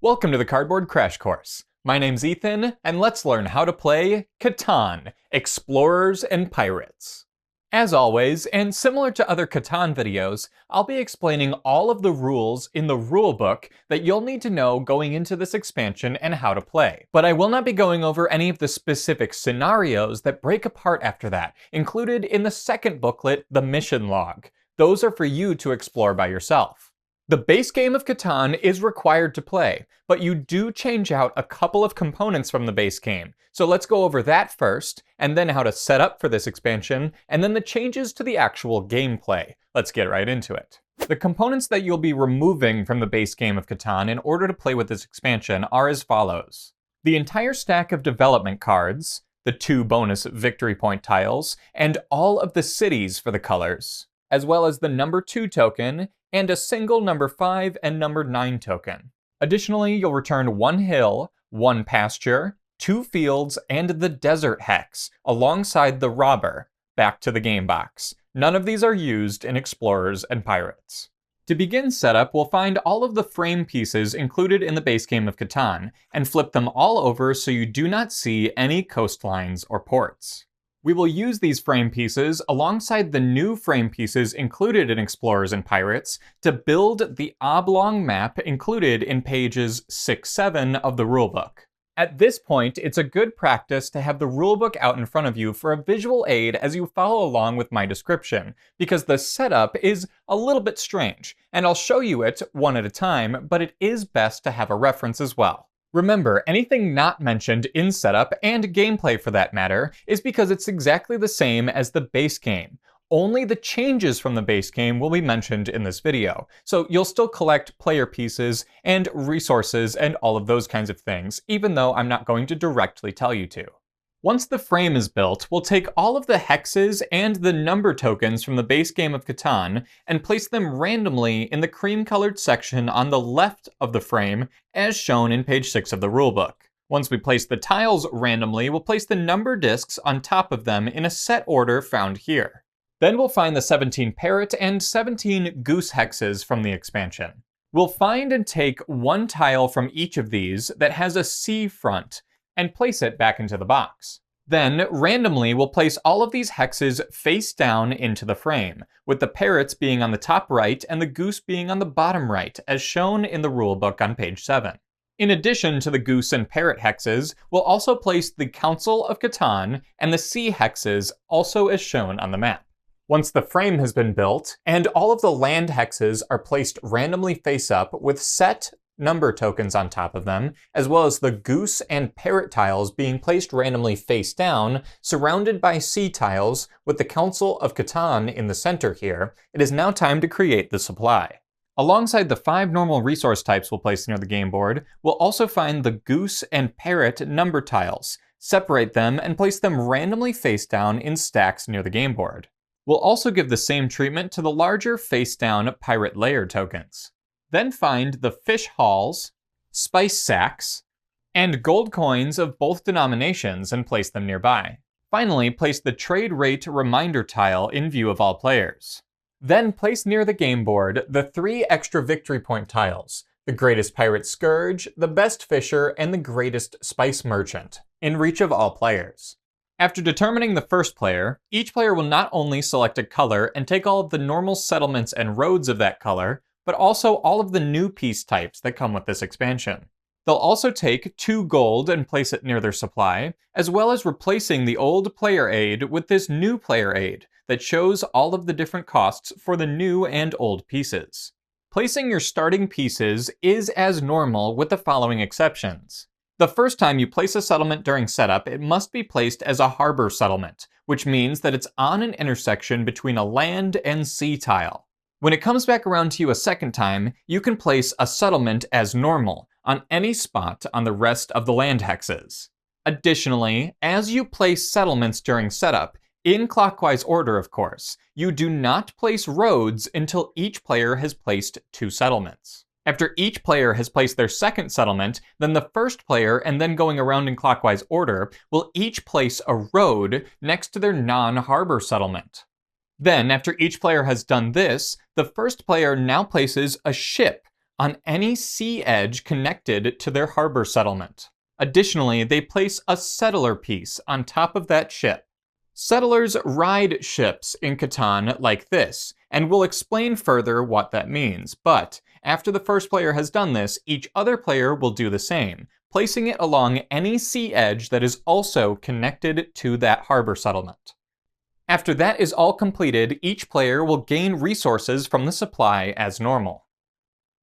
Welcome to the Cardboard Crash Course. My name's Ethan, and let's learn how to play CATAN, Explorers and Pirates. As always, and similar to other CATAN videos, I'll be explaining all of the rules in the rulebook that you'll need to know going into this expansion and how to play. But I will not be going over any of the specific scenarios that break apart after that, included in the second booklet, the mission log. Those are for you to explore by yourself. The base game of CATAN is required to play, but you do change out a couple of components from the base game. So let's go over that first, and then how to set up for this expansion, and then the changes to the actual gameplay. Let's get right into it. The components that you'll be removing from the base game of CATAN in order to play with this expansion are as follows. The entire stack of development cards, the 2 bonus victory point tiles, and all of the cities for the colors, as well as the number 2 token, and a single number 5 and number 9 token. Additionally, you'll return 1 hill, 1 pasture, 2 fields, and the desert hex, alongside the robber, back to the game box. None of these are used in Explorers and Pirates. To begin setup, we'll find all of the frame pieces included in the base game of CATAN, and flip them all over so you do not see any coastlines or ports. We will use these frame pieces alongside the new frame pieces included in Explorers and Pirates to build the oblong map included in pages 6-7 of the rulebook. At this point, it's a good practice to have the rulebook out in front of you for a visual aid as you follow along with my description, because the setup is a little bit strange, and I'll show you it one at a time, but it is best to have a reference as well. Remember, anything not mentioned in setup, and gameplay for that matter, is because it's exactly the same as the base game. Only the changes from the base game will be mentioned in this video, so you'll still collect player pieces and resources and all of those kinds of things, even though I'm not going to directly tell you to. Once the frame is built, we'll take all of the hexes and the number tokens from the base game of CATAN and place them randomly in the cream-colored section on the left of the frame, as shown in page 6 of the rulebook. Once we place the tiles randomly, we'll place the number discs on top of them in a set order found here. Then we'll find the 17 parrot and 17 goose hexes from the expansion. We'll find and take 1 tile from each of these that has a C front, and place it back into the box. Then, randomly, we'll place all of these hexes face down into the frame, with the parrots being on the top right and the goose being on the bottom right, as shown in the rulebook on page 7. In addition to the goose and parrot hexes, we'll also place the Council of CATAN and the sea hexes, also as shown on the map. Once the frame has been built, and all of the land hexes are placed randomly face up with set number tokens on top of them, as well as the goose and parrot tiles being placed randomly face down, surrounded by sea tiles with the Council of CATAN in the center here, it is now time to create the supply. Alongside the 5 normal resource types we'll place near the game board, we'll also find the goose and parrot number tiles, separate them, and place them randomly face down in stacks near the game board. We'll also give the same treatment to the larger face down pirate layer tokens. Then find the fish hauls, spice sacks, and gold coins of both denominations and place them nearby. Finally, place the trade rate reminder tile in view of all players. Then place near the game board the 3 extra victory point tiles, the greatest pirate scourge, the best fisher, and the greatest spice merchant, in reach of all players. After determining the first player, each player will not only select a color and take all of the normal settlements and roads of that color, but also all of the new piece types that come with this expansion. They'll also take 2 gold and place it near their supply, as well as replacing the old player aid with this new player aid that shows all of the different costs for the new and old pieces. Placing your starting pieces is as normal with the following exceptions. The first time you place a settlement during setup, it must be placed as a harbor settlement, which means that it's on an intersection between a land and sea tile. When it comes back around to you a second time, you can place a settlement as normal on any spot on the rest of the land hexes. Additionally, as you place settlements during setup, in clockwise order of course, you do not place roads until each player has placed 2 settlements. After each player has placed their second settlement, then the first player, and then going around in clockwise order, will each place a road next to their non-harbor settlement. Then, after each player has done this, the first player now places a ship on any sea edge connected to their harbor settlement. Additionally, they place a settler piece on top of that ship. Settlers ride ships in Catan like this, and we'll explain further what that means, but after the first player has done this, each other player will do the same, placing it along any sea edge that is also connected to that harbor settlement. After that is all completed, each player will gain resources from the supply as normal.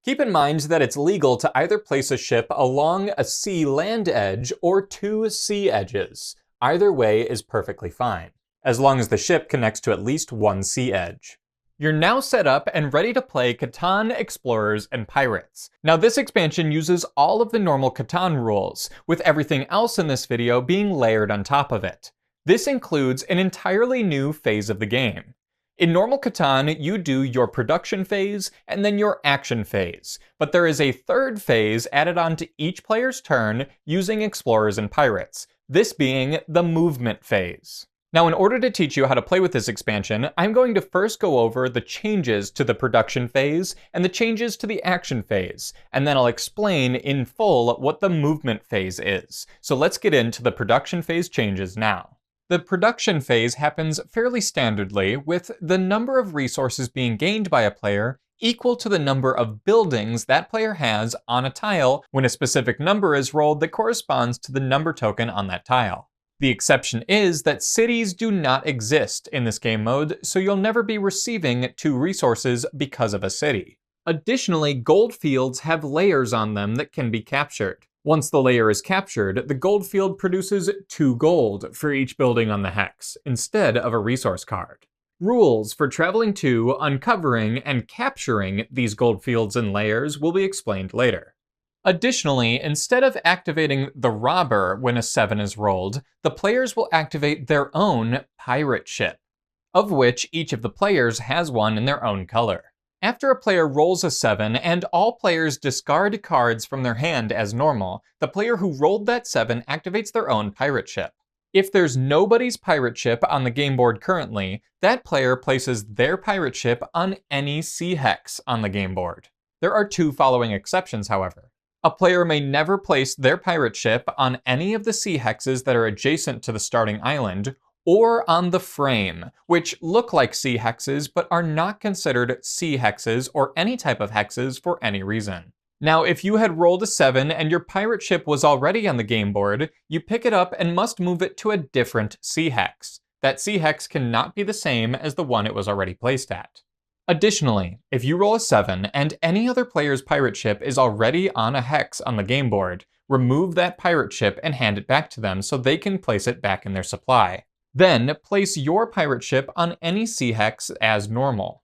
Keep in mind that it's legal to either place a ship along a sea-land edge or two sea edges. Either way is perfectly fine, as long as the ship connects to at least one sea edge. You're now set up and ready to play Catan, Explorers, and Pirates. Now this expansion uses all of the normal Catan rules, with everything else in this video being layered on top of it. This includes an entirely new phase of the game. In normal Catan, you do your production phase and then your action phase, but there is a third phase added on to each player's turn using Explorers and Pirates, this being the movement phase. Now, in order to teach you how to play with this expansion, I'm going to first go over the changes to the production phase and the changes to the action phase, and then I'll explain in full what the movement phase is. So let's get into the production phase changes now. The production phase happens fairly standardly, with the number of resources being gained by a player equal to the number of buildings that player has on a tile when a specific number is rolled that corresponds to the number token on that tile. The exception is that cities do not exist in this game mode, so you'll never be receiving 2 resources because of a city. Additionally, gold fields have layers on them that can be captured. Once the layer is captured, the gold field produces 2 gold for each building on the hex, instead of a resource card. Rules for traveling to, uncovering, and capturing these gold fields and layers will be explained later. Additionally, instead of activating the robber when a 7 is rolled, the players will activate their own pirate ship, of which each of the players has one in their own color. After a player rolls a 7 and all players discard cards from their hand as normal, the player who rolled that 7 activates their own pirate ship. If there's nobody's pirate ship on the game board currently, that player places their pirate ship on any sea hex on the game board. There are 2 following exceptions, however. A player may never place their pirate ship on any of the sea hexes that are adjacent to the starting island, or on the frame, which look like sea hexes but are not considered sea hexes or any type of hexes for any reason. Now, if you had rolled a 7 and your pirate ship was already on the game board, you pick it up and must move it to a different sea hex. That sea hex cannot be the same as the one it was already placed at. Additionally, if you roll a 7 and any other player's pirate ship is already on a hex on the game board, remove that pirate ship and hand it back to them so they can place it back in their supply. Then, place your pirate ship on any sea hex as normal.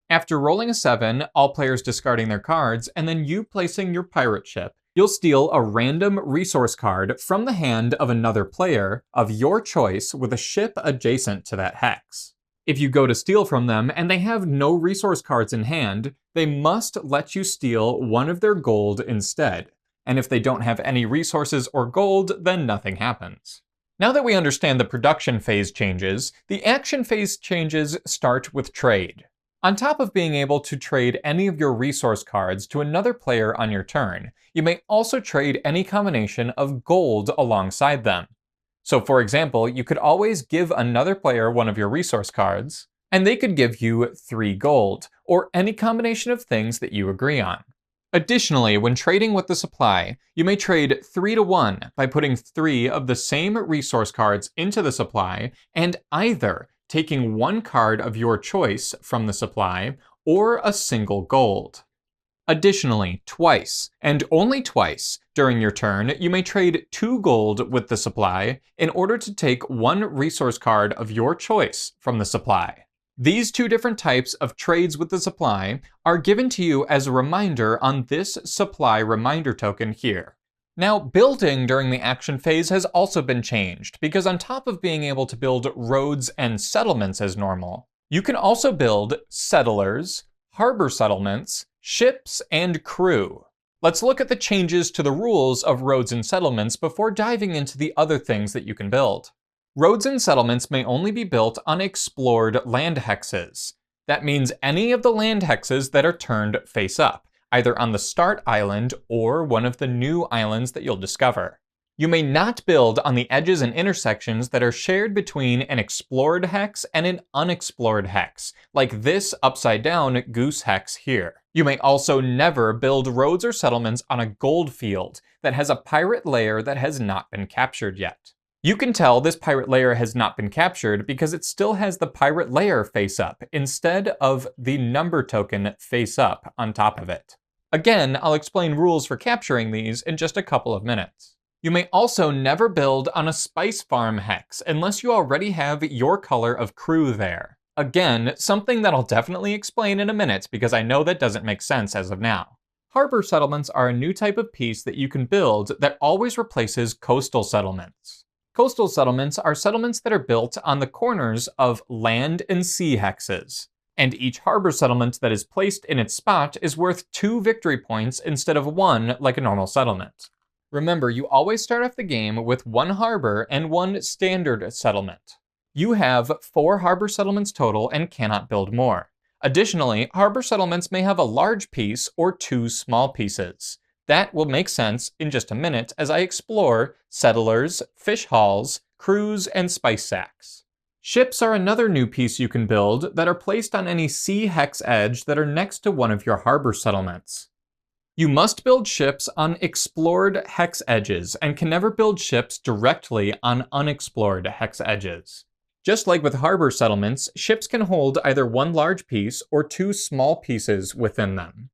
After rolling a 7, all players discarding their cards, and then you placing your pirate ship, you'll steal a random resource card from the hand of another player of your choice with a ship adjacent to that hex. If you go to steal from them and they have no resource cards in hand, they must let you steal one of their gold instead. And if they don't have any resources or gold, then nothing happens. Now that we understand the production phase changes, the action phase changes start with trade. On top of being able to trade any of your resource cards to another player on your turn, you may also trade any combination of gold alongside them. So for example, you could always give another player one of your resource cards, and they could give you 3 gold, or any combination of things that you agree on. Additionally, when trading with the supply, you may trade 3 to 1 by putting 3 of the same resource cards into the supply, and either taking 1 card of your choice from the supply, or a single gold. Additionally, twice, and only twice, during your turn, you may trade 2 gold with the supply in order to take 1 resource card of your choice from the supply. These 2 different types of trades with the supply are given to you as a reminder on this supply reminder token here. Now, building during the action phase has also been changed, because on top of being able to build roads and settlements as normal, you can also build settlers, harbor settlements, ships, and crew. Let's look at the changes to the rules of roads and settlements before diving into the other things that you can build. Roads and settlements may only be built on explored land hexes. That means any of the land hexes that are turned face up, either on the start island or one of the new islands that you'll discover. You may not build on the edges and intersections that are shared between an explored hex and an unexplored hex, like this upside down goose hex here. You may also never build roads or settlements on a gold field that has a pirate layer that has not been captured yet. You can tell this pirate layer has not been captured because it still has the pirate layer face up instead of the number token face up on top of it. Again, I'll explain rules for capturing these in just a couple of minutes. You may also never build on a spice farm hex unless you already have your color of crew there. Again, something that I'll definitely explain in a minute because I know that doesn't make sense as of now. Harbor settlements are a new type of piece that you can build that always replaces coastal settlements. Coastal settlements are settlements that are built on the corners of land and sea hexes, and each harbor settlement that is placed in its spot is worth 2 victory points instead of 1 like a normal settlement. Remember, you always start off the game with 1 harbor and 1 standard settlement. You have 4 harbor settlements total and cannot build more. Additionally, harbor settlements may have a large piece or 2 small pieces. That will make sense in just a minute as I explore settlers, fish hauls, crews, and spice sacks. Ships are another new piece you can build that are placed on any sea hex edge that are next to one of your harbor settlements. You must build ships on explored hex edges and can never build ships directly on unexplored hex edges. Just like with harbor settlements, ships can hold either 1 large piece or 2 small pieces within them.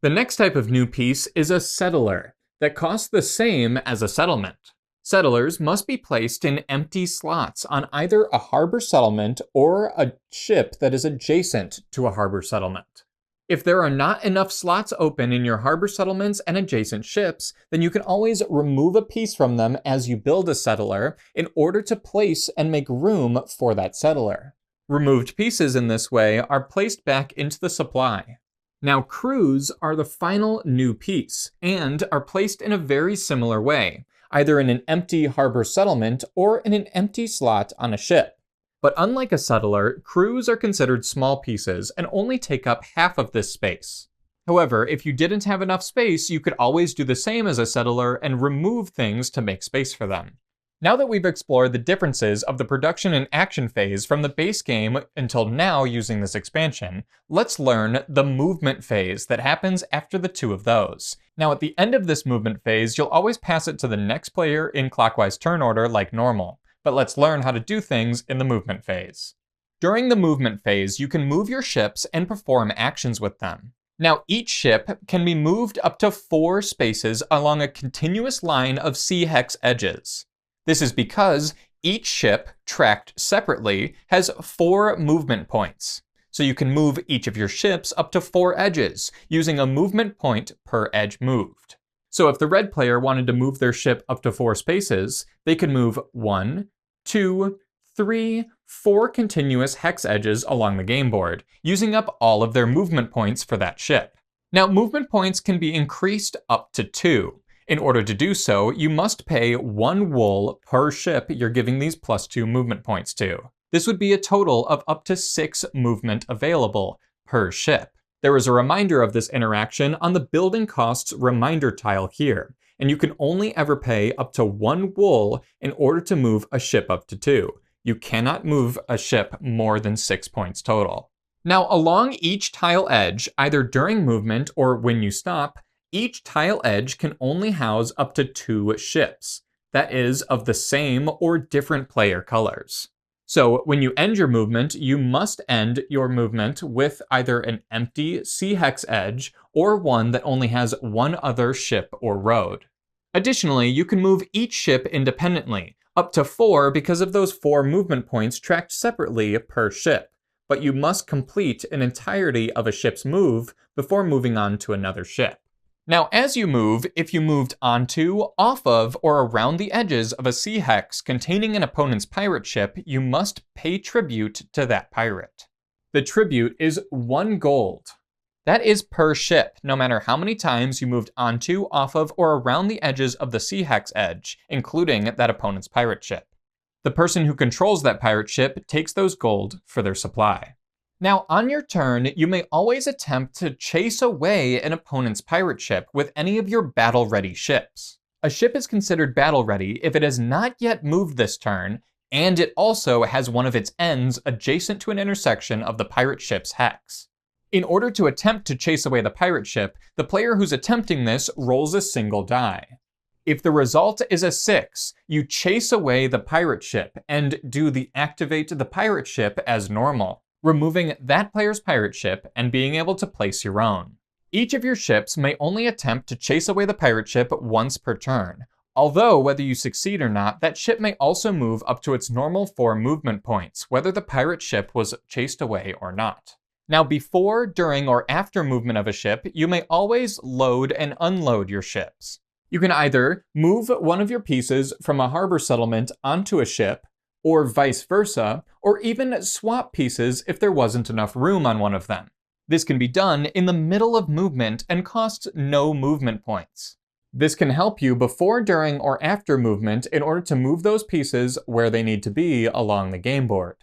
The next type of new piece is a settler that costs the same as a settlement. Settlers must be placed in empty slots on either a harbor settlement or a ship that is adjacent to a harbor settlement. If there are not enough slots open in your harbor settlements and adjacent ships, then you can always remove a piece from them as you build a settler in order to place and make room for that settler. Removed pieces in this way are placed back into the supply. Now, crews are the final new piece and are placed in a very similar way, either in an empty harbor settlement or in an empty slot on a ship. But unlike a settler, crews are considered small pieces and only take up half of this space. However, if you didn't have enough space, you could always do the same as a settler and remove things to make space for them. Now that we've explored the differences of the production and action phase from the base game until now using this expansion, let's learn the movement phase that happens after the 2 of those. Now at the end of this movement phase, you'll always pass it to the next player in clockwise turn order like normal. But let's learn how to do things in the movement phase. During the movement phase, you can move your ships and perform actions with them. Now, each ship can be moved up to 4 spaces along a continuous line of sea hex edges. This is because each ship, tracked separately, has 4 movement points. So you can move each of your ships up to 4 edges, using a movement point per edge moved. So if the red player wanted to move their ship up to 4 spaces, they could move 1, 2, 3, 4 continuous hex edges along the game board, using up all of their movement points for that ship. Now, movement points can be increased up to 2. In order to do so, you must pay 1 wool per ship you're giving these +2 movement points to. This would be a total of up to 6 movement available per ship. There is a reminder of this interaction on the building costs reminder tile here, and you can only ever pay up to 1 wool in order to move a ship up to 2. You cannot move a ship more than 6 points total. Now, along each tile edge, either during movement or when you stop, each tile edge can only house up to 2 ships. That is, of the same or different player colors. So when you end your movement, you must end your movement with either an empty sea hex edge or one that only has 1 other ship or road. Additionally, you can move each ship independently, up to 4 because of those 4 movement points tracked separately per ship, but you must complete an entirety of a ship's move before moving on to another ship. Now, as you move, if you moved onto, off of, or around the edges of a sea hex containing an opponent's pirate ship, you must pay tribute to that pirate. The tribute is 1 gold. That is per ship, no matter how many times you moved onto, off of, or around the edges of the sea hex edge, including that opponent's pirate ship. The person who controls that pirate ship takes those gold for their supply. Now, on your turn, you may always attempt to chase away an opponent's pirate ship with any of your battle-ready ships. A ship is considered battle-ready if it has not yet moved this turn, and it also has one of its ends adjacent to an intersection of the pirate ship's hex. In order to attempt to chase away the pirate ship, the player who's attempting this rolls a single die. If the result is a 6, you chase away the pirate ship and do the activate the pirate ship as normal, removing that player's pirate ship and being able to place your own. Each of your ships may only attempt to chase away the pirate ship once per turn, although whether you succeed or not, that ship may also move up to its normal 4 movement points, whether the pirate ship was chased away or not. Now, before, during, or after movement of a ship, you may always load and unload your ships. You can either move one of your pieces from a harbor settlement onto a ship, or vice versa, or even swap pieces if there wasn't enough room on one of them. This can be done in the middle of movement and costs no movement points. This can help you before, during, or after movement in order to move those pieces where they need to be along the game board.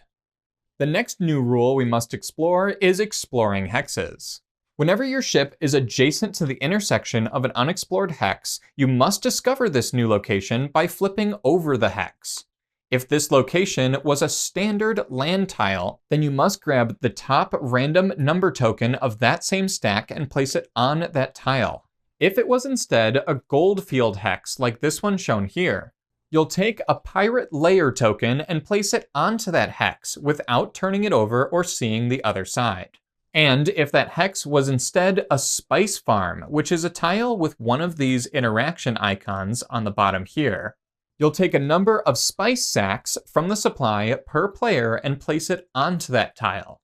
The next new rule we must explore is exploring hexes. Whenever your ship is adjacent to the intersection of an unexplored hex, you must discover this new location by flipping over the hex. If this location was a standard land tile, then you must grab the top random number token of that same stack and place it on that tile. If it was instead a gold field hex like this one shown here, you'll take a pirate layer token and place it onto that hex without turning it over or seeing the other side. And if that hex was instead a spice farm, which is a tile with one of these interaction icons on the bottom here, you'll take a number of spice sacks from the supply per player and place it onto that tile.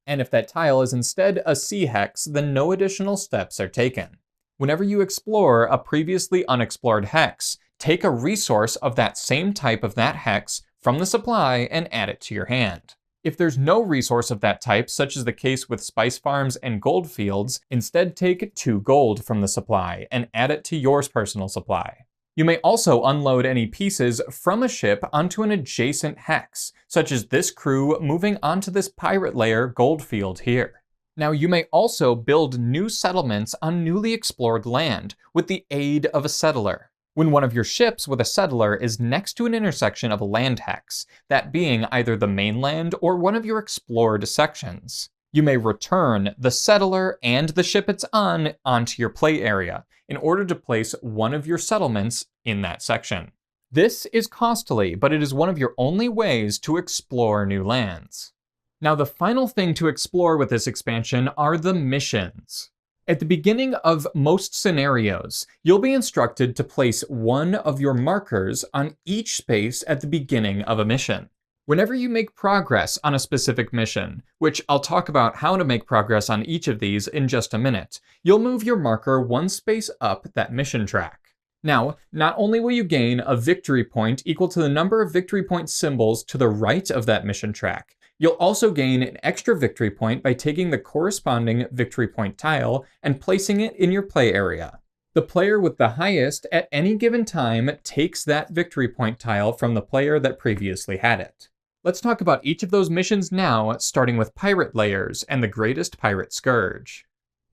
And if that tile is instead a sea hex, then no additional steps are taken. Whenever you explore a previously unexplored hex, take a resource of that same type of that hex from the supply and add it to your hand. If there's no resource of that type, such as the case with spice farms and gold fields, instead take 2 gold from the supply and add it to your personal supply. You may also unload any pieces from a ship onto an adjacent hex, such as this crew moving onto this pirate layer gold field here. Now, you may also build new settlements on newly explored land with the aid of a settler. When one of your ships with a settler is next to an intersection of a land hex, that being either the mainland or one of your explored sections, you may return the settler and the ship it's on onto your play area in order to place one of your settlements in that section. This is costly, but it is one of your only ways to explore new lands. Now, the final thing to explore with this expansion are the missions. At the beginning of most scenarios, you'll be instructed to place one of your markers on each space at the beginning of a mission. Whenever you make progress on a specific mission, which I'll talk about how to make progress on each of these in just a minute, you'll move your marker one space up that mission track. Now, not only will you gain a victory point equal to the number of victory point symbols to the right of that mission track, you'll also gain an extra victory point by taking the corresponding victory point tile and placing it in your play area. The player with the highest at any given time takes that victory point tile from the player that previously had it. Let's talk about each of those missions now, starting with Pirate Layers and the Greatest Pirate Scourge.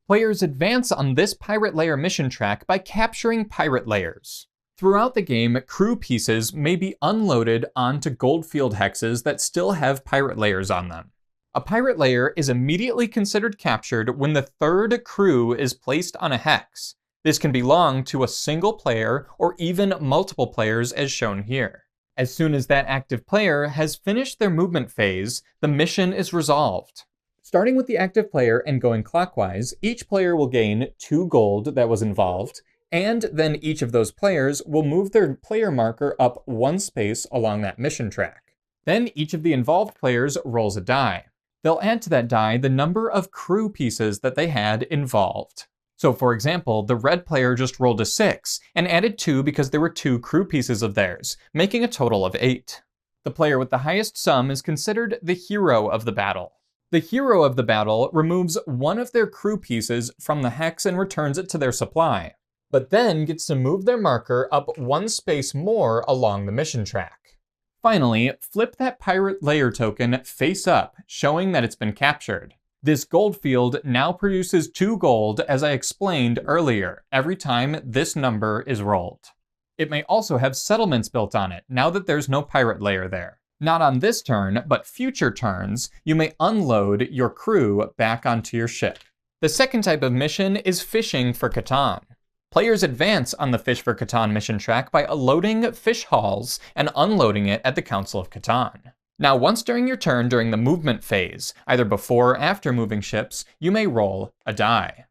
Players advance on this Pirate Layer mission track by capturing Pirate Layers. Throughout the game, crew pieces may be unloaded onto goldfield hexes that still have pirate layers on them. A pirate layer is immediately considered captured when the third crew is placed on a hex. This can belong to a single player or even multiple players as shown here. As soon as that active player has finished their movement phase, the mission is resolved. Starting with the active player and going clockwise, each player will gain 2 gold that was involved, and then each of those players will move their player marker up 1 space along that mission track. Then each of the involved players rolls a die. They'll add to that die the number of crew pieces that they had involved. So for example, the red player just rolled a 6 and added 2 because there were 2 crew pieces of theirs, making a total of 8. The player with the highest sum is considered the hero of the battle. The hero of the battle removes one of their crew pieces from the hex and returns it to their supply, but then gets to move their marker up 1 space more along the mission track. Finally, flip that pirate layer token face up, showing that it's been captured. This gold field now produces 2 gold, as I explained earlier, every time this number is rolled. It may also have settlements built on it, now that there's no pirate layer there. Not on this turn, but future turns, you may unload your crew back onto your ship. The second type of mission is fishing for Catan. Players advance on the Fish for Catan mission track by loading fish hauls and unloading it at the Council of Catan. Now, once during your turn during the movement phase, either before or after moving ships, you may roll a die.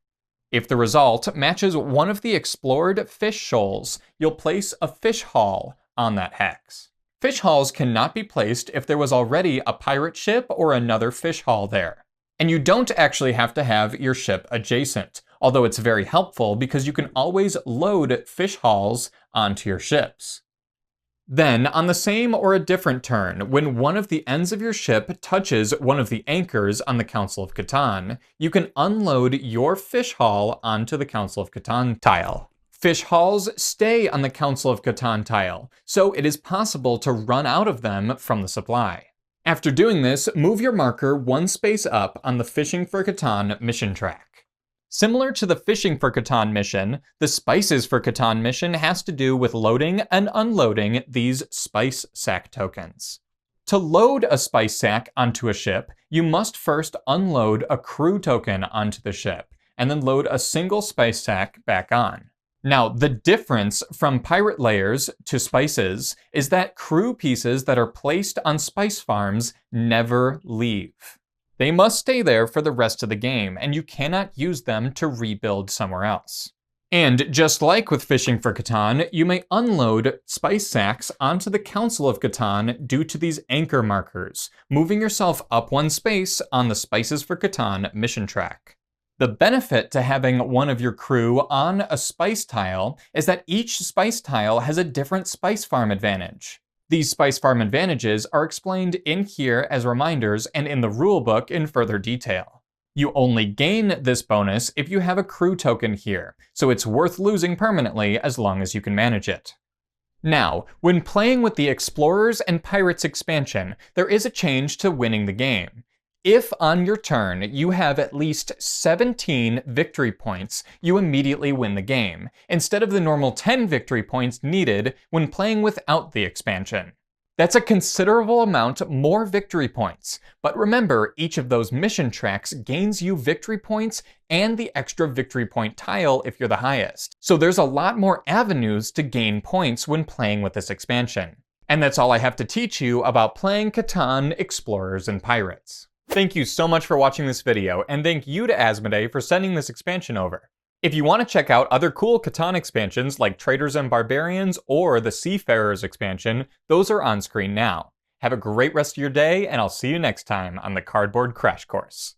If the result matches one of the explored fish shoals, you'll place a fish haul on that hex. Fish hauls cannot be placed if there was already a pirate ship or another fish haul there. And you don't actually have to have your ship adjacent, although it's very helpful because you can always load fish hauls onto your ships. Then, on the same or a different turn, when one of the ends of your ship touches one of the anchors on the Council of Catan, you can unload your fish haul onto the Council of Catan tile. Fish hauls stay on the Council of Catan tile, so it is possible to run out of them from the supply. After doing this, move your marker 1 space up on the Fishing for Catan mission track. Similar to the Fishing for Catan mission, the Spices for Catan mission has to do with loading and unloading these spice sack tokens. To load a spice sack onto a ship, you must first unload a crew token onto the ship, and then load a single spice sack back on. Now, the difference from pirate layers to spices is that crew pieces that are placed on spice farms never leave. They must stay there for the rest of the game, and you cannot use them to rebuild somewhere else. And just like with Fishing for Catan, you may unload spice sacks onto the Council of Catan due to these anchor markers, moving yourself up 1 space on the Spices for Catan mission track. The benefit to having one of your crew on a spice tile is that each spice tile has a different spice farm advantage. These spice farm advantages are explained in here as reminders and in the rulebook in further detail. You only gain this bonus if you have a crew token here, so it's worth losing permanently as long as you can manage it. Now, when playing with the Explorers and Pirates expansion, there is a change to winning the game. If on your turn you have at least 17 victory points, you immediately win the game, instead of the normal 10 victory points needed when playing without the expansion. That's a considerable amount more victory points, but remember, each of those mission tracks gains you victory points and the extra victory point tile if you're the highest. So there's a lot more avenues to gain points when playing with this expansion. And that's all I have to teach you about playing Catan, Explorers, and Pirates. Thank you so much for watching this video, and thank you to Asmodee for sending this expansion over. If you want to check out other cool Catan expansions like Traders and Barbarians or the Seafarers expansion, those are on screen now. Have a great rest of your day, and I'll see you next time on the Cardboard Crash Course.